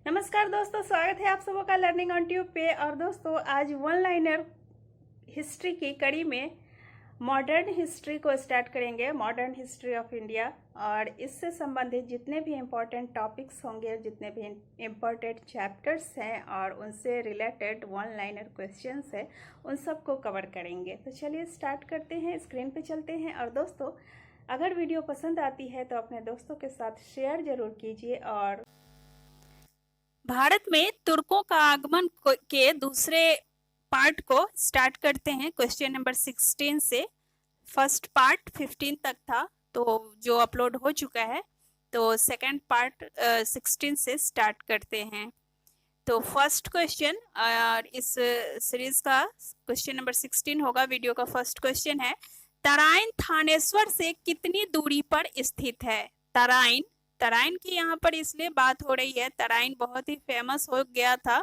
नमस्कार दोस्तों, स्वागत है आप सबों का लर्निंग ऑन ट्यूब पे। और दोस्तों, आज वन लाइनर हिस्ट्री की कड़ी में मॉडर्न हिस्ट्री को स्टार्ट करेंगे, मॉडर्न हिस्ट्री ऑफ इंडिया। और इससे संबंधित जितने भी इम्पोर्टेंट टॉपिक्स होंगे, जितने भी इम्पोर्टेंट चैप्टर्स हैं और उनसे रिलेटेड वन लाइनर क्वेश्चंस हैं, उन सबको कवर करेंगे। तो चलिए स्टार्ट करते हैं, स्क्रीन पे चलते हैं। और दोस्तों, अगर वीडियो पसंद आती है तो अपने दोस्तों के साथ शेयर जरूर कीजिए। और भारत में तुर्कों का आगमन के दूसरे पार्ट को स्टार्ट करते हैं क्वेश्चन नंबर 16 से। फर्स्ट पार्ट 15 तक था, तो जो अपलोड हो चुका है, तो सेकंड पार्ट 16 से स्टार्ट करते हैं। तो फर्स्ट क्वेश्चन और इस सीरीज का क्वेश्चन नंबर 16 होगा। वीडियो का फर्स्ट क्वेश्चन है, तराइन थानेश्वर से कितनी दूरी पर स्थित है? तराइन तराइन की यहाँ पर इसलिए बात हो रही है, तराइन बहुत ही फेमस हो गया था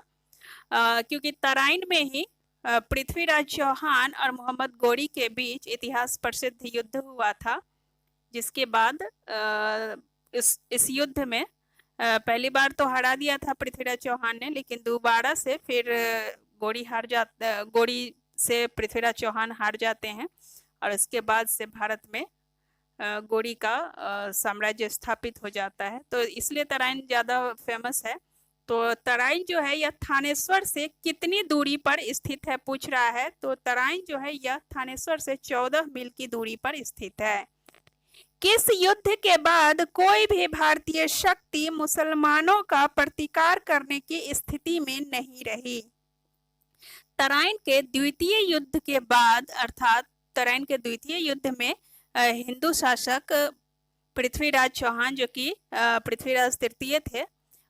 क्योंकि तराइन में ही पृथ्वीराज चौहान और मोहम्मद गौरी के बीच इतिहास प्रसिद्ध युद्ध हुआ था। जिसके बाद इस युद्ध में पहली बार तो हरा दिया था पृथ्वीराज चौहान ने, लेकिन दोबारा से फिर गौरी से पृथ्वीराज चौहान हार जाते हैं और इसके बाद से भारत में गौरी का साम्राज्य स्थापित हो जाता है। तो इसलिए तराइन ज़्यादा फेमस है। तो तराइन जो है यह थानेश्वर से कितनी दूरी पर स्थित है पूछ रहा है। तो तराइन जो है यह थानेश्वर से 14 मील की दूरी पर स्थित है। किस युद्ध के बाद कोई भी भारतीय शक्ति मुसलमानों का प्रतिकार करने की स्थिति में नहीं रही? तराइन के द्वितीय युद्ध के बाद, अर्थात तराइन के द्वितीय युद्ध में हिंदू शासक पृथ्वीराज चौहान, जो कि पृथ्वीराज तृतीय थे,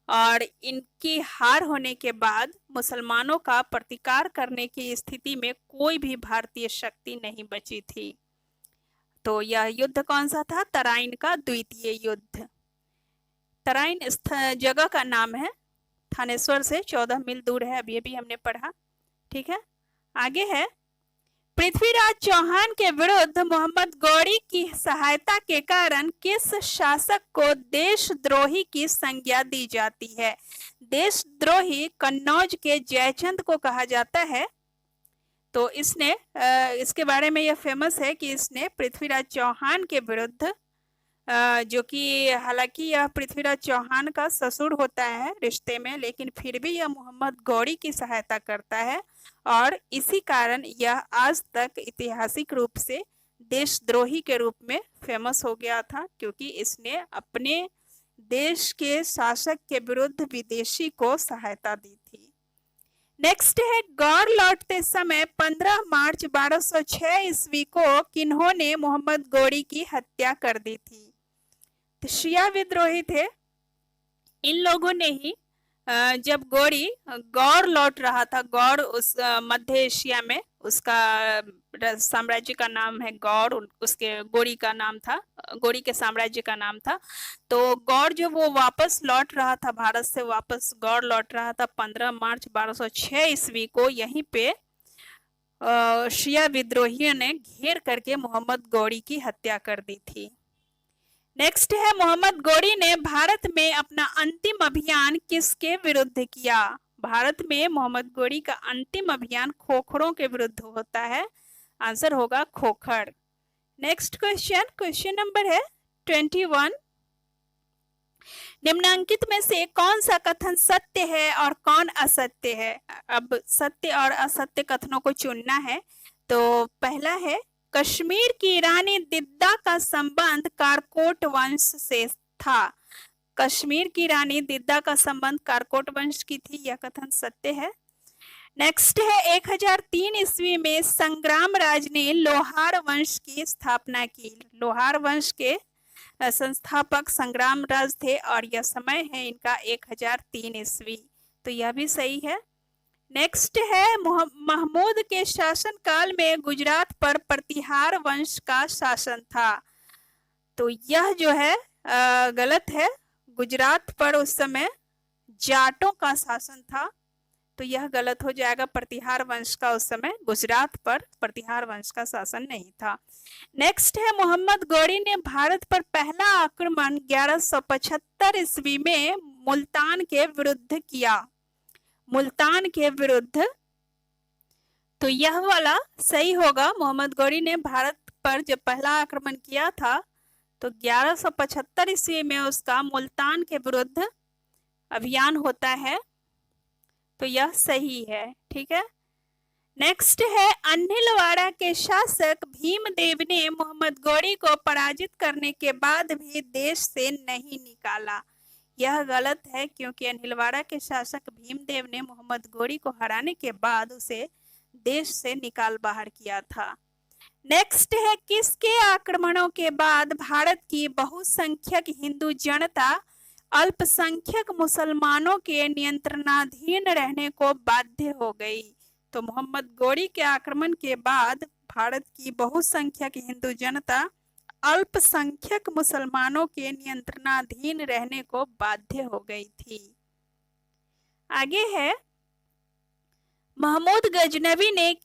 और इनकी हार होने के बाद मुसलमानों का प्रतिकार करने की स्थिति में कोई भी भारतीय शक्ति नहीं बची थी। तो यह युद्ध कौन सा था? तराइन का द्वितीय युद्ध। तराइन जगह का नाम है, थानेश्वर से 14 मील दूर है, अभी अभी हमने पढ़ा। ठीक है, आगे है, पृथ्वीराज चौहान के विरुद्ध मोहम्मद गौरी की सहायता के कारण किस शासक को देशद्रोही की संज्ञा दी जाती है? देशद्रोही कन्नौज के जयचंद को कहा जाता है। तो इसने इसके बारे में यह फेमस है कि इसने पृथ्वीराज चौहान के विरुद्ध, जो कि हालांकि यह पृथ्वीराज चौहान का ससुर होता है रिश्ते में, लेकिन फिर भी यह मोहम्मद गौरी की सहायता करता है और इसी कारण यह आज तक ऐतिहासिक रूप से देशद्रोही के रूप में फेमस हो गया था, क्योंकि इसने अपने देश के शासक के विरुद्ध विदेशी को सहायता दी थी। नेक्स्ट है, गौर लौटते समय 15 मार्च 1206 ईस्वी को किन्होंने मोहम्मद गौरी की हत्या कर दी थी? तो शिया विद्रोही थे। इन लोगों ने ही जब गौर लौट रहा था, गौर उस मध्य एशिया में, उसका साम्राज्य का नाम है गौर, उसके गौरी का नाम था, गौरी के साम्राज्य का नाम था। तो गौर जो वो वापस लौट रहा था, भारत से वापस गौर लौट रहा था 15 मार्च 1206 ईस्वी को, यहीं पे शिया विद्रोहियों ने घेर करके मोहम्मद गौरी की हत्या कर दी थी। नेक्स्ट है, मोहम्मद गौरी ने भारत में अपना अंतिम अभियान किसके विरुद्ध किया? भारत में मोहम्मद गौरी का अंतिम अभियान खोखरों के विरुद्ध होता है। आंसर होगा खोखर। नेक्स्ट क्वेश्चन नंबर है 21। निम्नलिखित में से कौन सा कथन सत्य है और कौन असत्य है? अब सत्य और असत्य कथनों को चुनना है। तो पहला है, कश्मीर की रानी दिद्दा का संबंध कारकोट वंश से था। कश्मीर की रानी दिद्दा का संबंध कारकोट वंश की थी, यह कथन सत्य है। नेक्स्ट है, 1003 ईस्वी में संग्रामराज ने लोहार वंश की स्थापना की। लोहार वंश के संस्थापक संग्रामराज थे और यह समय है इनका 1003 ईस्वी, तो यह भी सही है। नेक्स्ट है, महमूद के शासनकाल में गुजरात पर प्रतिहार वंश का शासन था। तो यह जो है गलत है। गुजरात पर उस समय जाटों का शासन था। तो यह गलत हो जाएगा। प्रतिहार वंश का उस समय गुजरात पर प्रतिहार वंश का शासन नहीं था। नेक्स्ट है, मोहम्मद गौरी ने भारत पर पहला आक्रमण 1175 ईस्वी में मुल्तान के विरुद्ध किया। मुल्तान के विरुद्ध, तो यह वाला सही होगा। मोहम्मद गौरी ने भारत पर जब पहला आक्रमण किया था तो 1175 ईस्वी में उसका मुल्तान के विरुद्ध अभियान होता है, तो यह सही है। ठीक है। नेक्स्ट है, अन्हिलवाड़ा के शासक भीमदेव ने मोहम्मद गौरी को पराजित करने के बाद भी देश से नहीं निकाला। यह गलत है, क्योंकि अन्हिलवाड़ा के शासक भीमदेव ने मोहम्मद गौरी को हराने के बाद उसे देश से निकाल बाहर किया था। नेक्स्ट है, किसके आक्रमणों के बाद भारत की बहुसंख्यक हिंदू जनता अल्पसंख्यक मुसलमानों के नियंत्रणाधीन रहने को बाध्य हो गई? तो मोहम्मद गौरी के आक्रमण के बाद भारत की बहुसंख्यक हिंदू जनता अल्पसंख्यक मुसलमानों के नियंत्रणाधीन रहने को बाध्य हो गई थी। आगे है, महमूद गजनवी ने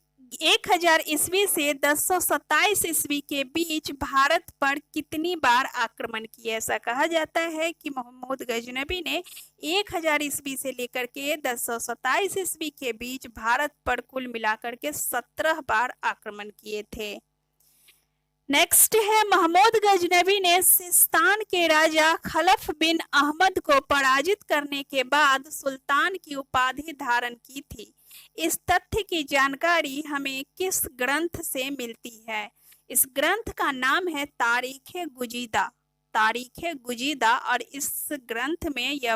1000 ईस्वी से 1027 ईस्वी के बीच भारत पर कितनी बार आक्रमण किए? ऐसा कहा जाता है कि महमूद गजनवी ने 1000 ईस्वी से लेकर के 1027 ईस्वी के बीच भारत पर कुल मिलाकर के 17 बार आक्रमण किए थे। नेक्स्ट है, महमूद गजनवी ने सिस्तान के राजा खलफ बिन अहमद को पराजित करने के बाद सुल्तान की उपाधि धारण की थी। इस तथ्य की जानकारी हमें किस ग्रंथ से मिलती है? इस ग्रंथ का नाम है तारीख गुजीदा। तारीख गुजीदा, और इस ग्रंथ में यह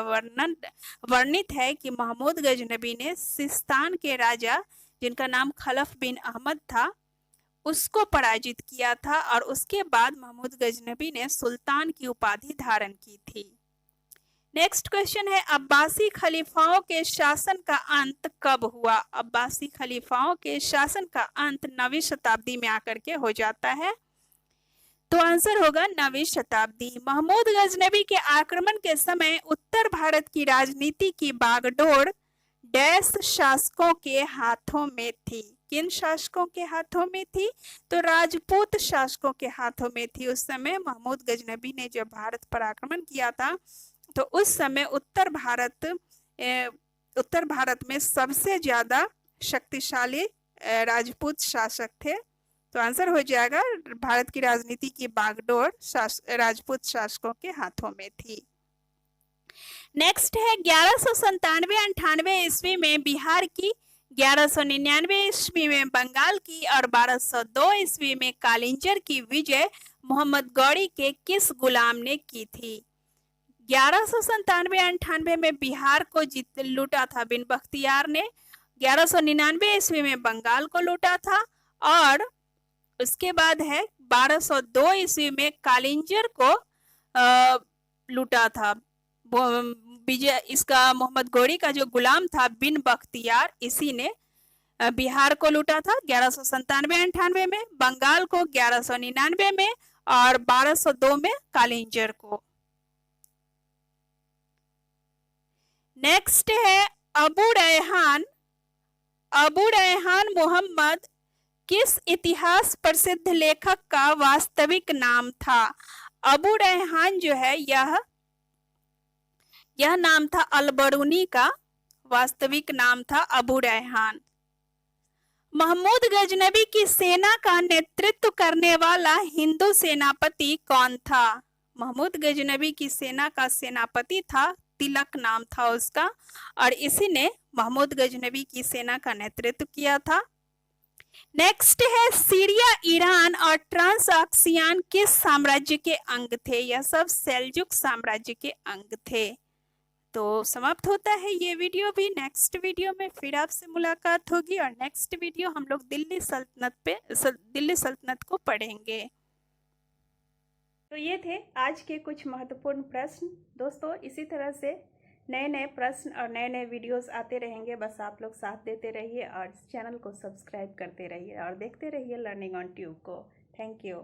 वर्णित है कि महमूद गजनवी ने सिस्तान के राजा, जिनका नाम खलफ बिन अहमद था, उसको पराजित किया था, और उसके बाद महमूद गजनवी ने सुल्तान की उपाधि धारण की थी। नेक्स्ट क्वेश्चन है, अब्बासी खलीफाओं के शासन का अंत कब हुआ? अब्बासी खलीफाओं के शासन का अंत 9वीं शताब्दी में आकर के हो जाता है, तो आंसर होगा 9वीं शताब्दी। महमूद गजनवी के आक्रमण के समय उत्तर भारत की राजनीति की बागडोर डैश शासकों के हाथों में थी। किन शासकों के हाथों में थी? तो राजपूत शासकों के हाथों में थी। उस समय महमूद गजनवी ने जब भारत पर आक्रमण किया था तो उस समय उत्तर भारत में सबसे ज्यादा शक्तिशाली राजपूत शासक थे। तो आंसर हो जाएगा, भारत की राजनीति की बागडोर राजपूत शासकों के हाथों में थी। नेक्स्ट है, 1197-98 ईस्वी में बिहार की, 1199 ईस्वी में बंगाल की और 1202 ईस्वी में कालिंजर की विजय मोहम्मद गौरी के किस गुलाम ने की थी? 1197-98 में बिहार को लूटा था बिन बख्तियार ने, 1199 ईस्वी में बंगाल को लूटा था, और उसके बाद है 1202 ईस्वी में कालिंजर को लूटा था। विजय, इसका मोहम्मद गौरी का जो गुलाम था बिन बख्तियार, इसी ने बिहार को लूटा था 1197-98 में, बंगाल को 1199 में, और 1202 में कालिंजर को। नेक्स्ट है, अबू रैहान मोहम्मद किस इतिहास प्रसिद्ध लेखक का वास्तविक नाम था? अबू रैहान जो है यह नाम था अल-बरूनी का, वास्तविक नाम था अबू रैहान। महमूद गजनवी की सेना का नेतृत्व करने वाला हिंदू सेनापति कौन था? महमूद गजनवी की सेना का सेनापति था, तिलक नाम था उसका, और इसी ने महमूद गजनवी की सेना का नेतृत्व किया था। नेक्स्ट है, सीरिया, ईरान और ट्रांसऑक्सियान किस साम्राज्य के अंग थे? यह सब सेल्जुक साम्राज्य के अंग थे। तो समाप्त होता है ये वीडियो भी। नेक्स्ट वीडियो में फिर आपसे मुलाकात होगी, और नेक्स्ट वीडियो हम लोग दिल्ली सल्तनत को पढ़ेंगे। तो ये थे आज के कुछ महत्वपूर्ण प्रश्न। दोस्तों, इसी तरह से नए नए प्रश्न और नए नए वीडियोस आते रहेंगे। बस आप लोग साथ देते रहिए और चैनल को सब्सक्राइब करते रहिए और देखते रहिए लर्निंग ऑन ट्यूब को। Thank you.